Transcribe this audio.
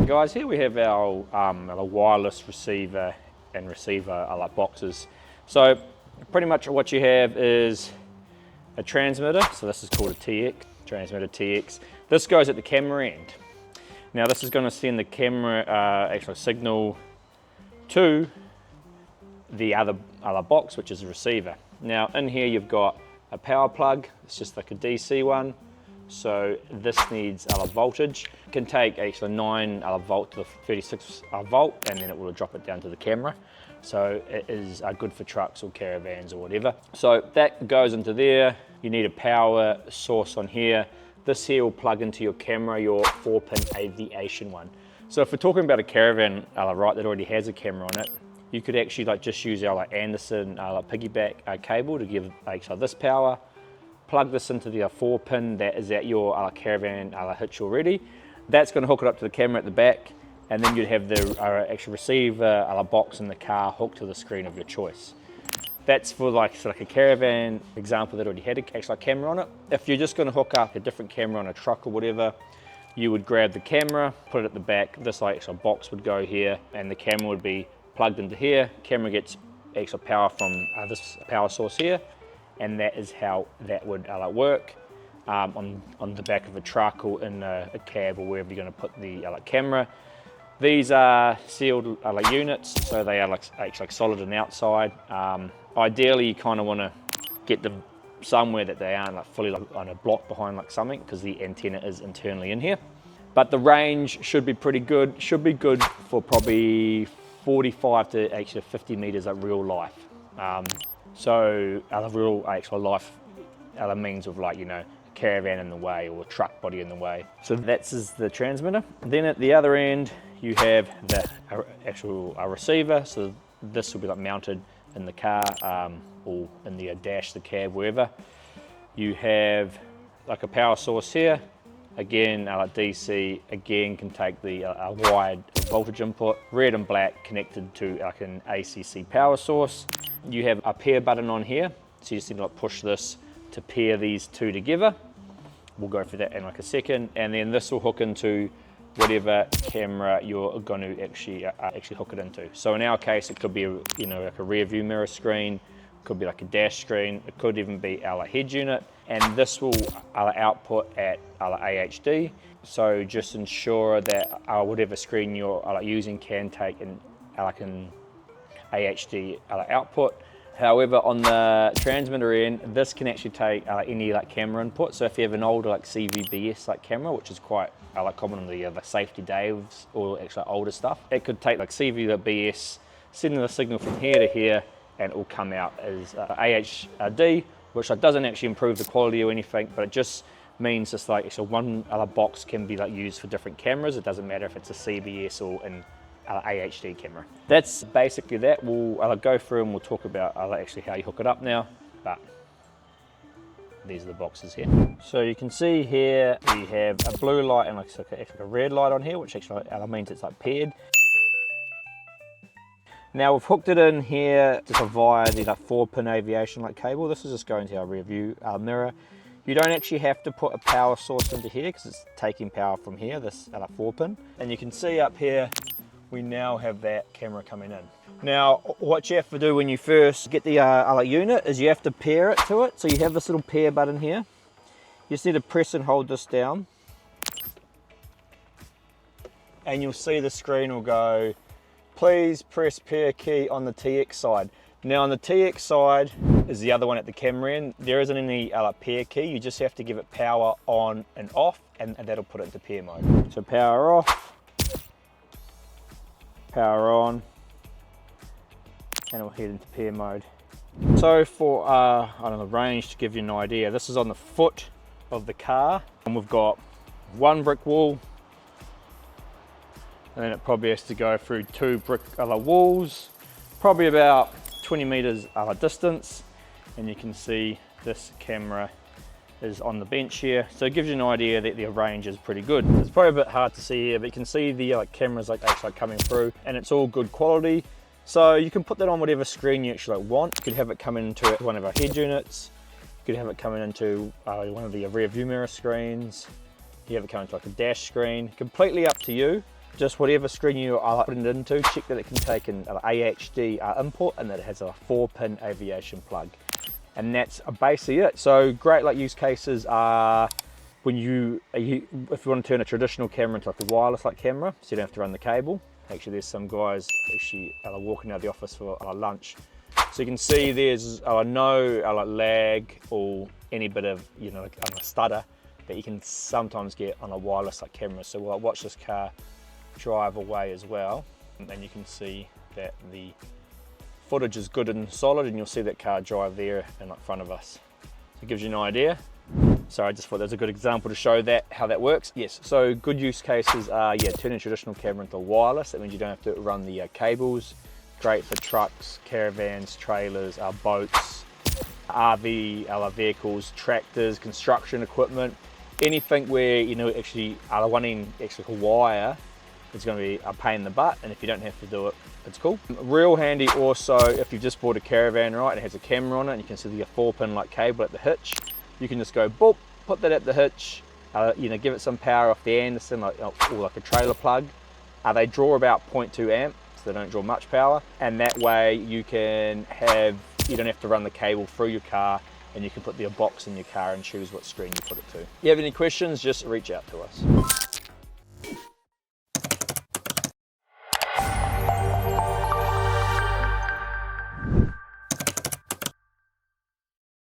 Guys, here we have our wireless receiver and receiver boxes. So pretty much what you have is a transmitter. So this is called a TX, transmitter TX. This goes at the camera end. Now this is going to send the camera actual signal to the other box, which is a receiver. Now in here you've got a power plug. It's just like a DC one. So this needs voltage. It can take actually 9 volt to the 36 volt, and then it will drop it down to the camera. So it is good for trucks or caravans or whatever. So that goes into there. You need a power source on here. This here will plug into your camera, your 4-pin Aviation one. So if we're talking about a Caravan right, that already has a camera on it, you could actually just use our Anderson piggyback cable to give this power. Plug this into the 4-pin that is at your Caravan hitch already. That's going to hook it up to the camera at the back, and then you'd have the actual receiver box in the car hooked to the screen of your choice. That's for like a Caravan example that already had a camera on it. If you're just going to hook up a different camera on a truck or whatever, you would grab the camera, put it at the back. This actual box would go here, and the camera would be plugged into here. Camera gets extra power from this power source here, and that is how that would work on the back of a truck or in a cab or wherever you're going to put the camera. These are sealed units, so they are actually solid on the outside. Ideally, you kind of want to get them somewhere that they aren't fully on a block behind something, because the antenna is internally in here. But the range should be pretty good. Should be good for probably 45 to actually 50 meters at real life. So real actual life means of a caravan in the way or a truck body in the way. So that's the transmitter. Then at the other end you have the actual receiver. So this will be mounted in the car or in the dash, the cab, wherever. You have a power source here. Again, DC, again can take the wide voltage input, red and black connected to an ACC power source. You have a pair button on here, so you just need to push this to pair these two together. We'll go through that in a second, and then this will hook into whatever camera you're going to actually hook it into. So in our case, it could be a rear view mirror screen, could be a dash screen, it could even be our head unit, and this will output at AHD. So just ensure that whatever screen you're using can take an AHD output. However, on the transmitter end, this can actually take any camera input. So if you have an older CVBS camera, which is quite common on the safety daves or actually older stuff, it could take CVBS, sending the signal from here to here, and it will come out as AHD, which doesn't actually improve the quality or anything, but it just means just one box can be used for different cameras. It doesn't matter if it's a CBS or an AHD camera. That's basically that. We'll go through and we'll talk about actually how you hook it up now, but these are the boxes here. So you can see here we have a blue light and a red light on here, which actually means it's paired. Now we've hooked it in here just via the 4-pin Aviation cable. This is just going to our rear view mirror. You don't actually have to put a power source into here because it's taking power from here, this 4-pin. And you can see up here, we now have that camera coming in. Now, what you have to do when you first get the unit is you have to pair it to it. So you have this little pair button here. You just need to press and hold this down. And you'll see the screen will go, please press pair key on the TX side. Now on the TX side is the other one at the camera end. There isn't any pair key. You just have to give it power on and off, and that'll put it into pair mode. So power off, power on, and it'll head into pair mode. So for the range, to give you an idea, this is on the foot of the car, and we've got one brick wall, and then it probably has to go through 2 brick walls, probably about 20 meters distance, and you can see this camera is on the bench here, so it gives you an idea that the range is pretty good. It's probably a bit hard to see here, but you can see the cameras actually coming through, and it's all good quality. So you can put that on whatever screen you actually want. You could have it come into one of our head units, you could have it coming into one of the rear view mirror screens, You have it coming to like a dash screen, completely up to you. Just whatever screen you are putting it into, check that it can take an AHD input and that it has a 4-pin aviation plug. And that's basically it. So great like use cases are when if you want to turn a traditional camera into like a wireless like camera, so you don't have to run the cable. Actually, there's some guys actually walking out of the office for lunch. So you can see there's no like lag or any bit of like a stutter that you can sometimes get on a wireless like camera. So we'll watch this car drive away as well, and you can see that the footage is good and solid, and you'll see that car drive there in front of us. So it gives you an idea. So I just thought that was a good example to show that how that works. Yes, so good use cases are turning a traditional camera into wireless. That means you don't have to run the cables. Great for trucks, caravans, trailers, boats, RV vehicles, tractors, construction equipment, anything where actually wanting extra wire. It's going to be a pain in the butt, and if you don't have to do it, it's cool. Real handy also if you've just bought a Caravan, right, and it has a camera on it, and you can see the 4-pin like cable at the hitch. You can just go boop, put that at the hitch, give it some power off the Anderson, or like a trailer plug. They draw about 0.2 amps, so they don't draw much power, and that way you don't have to run the cable through your car, and you can put the box in your car and choose what screen you put it to. If you have any questions, just reach out to us.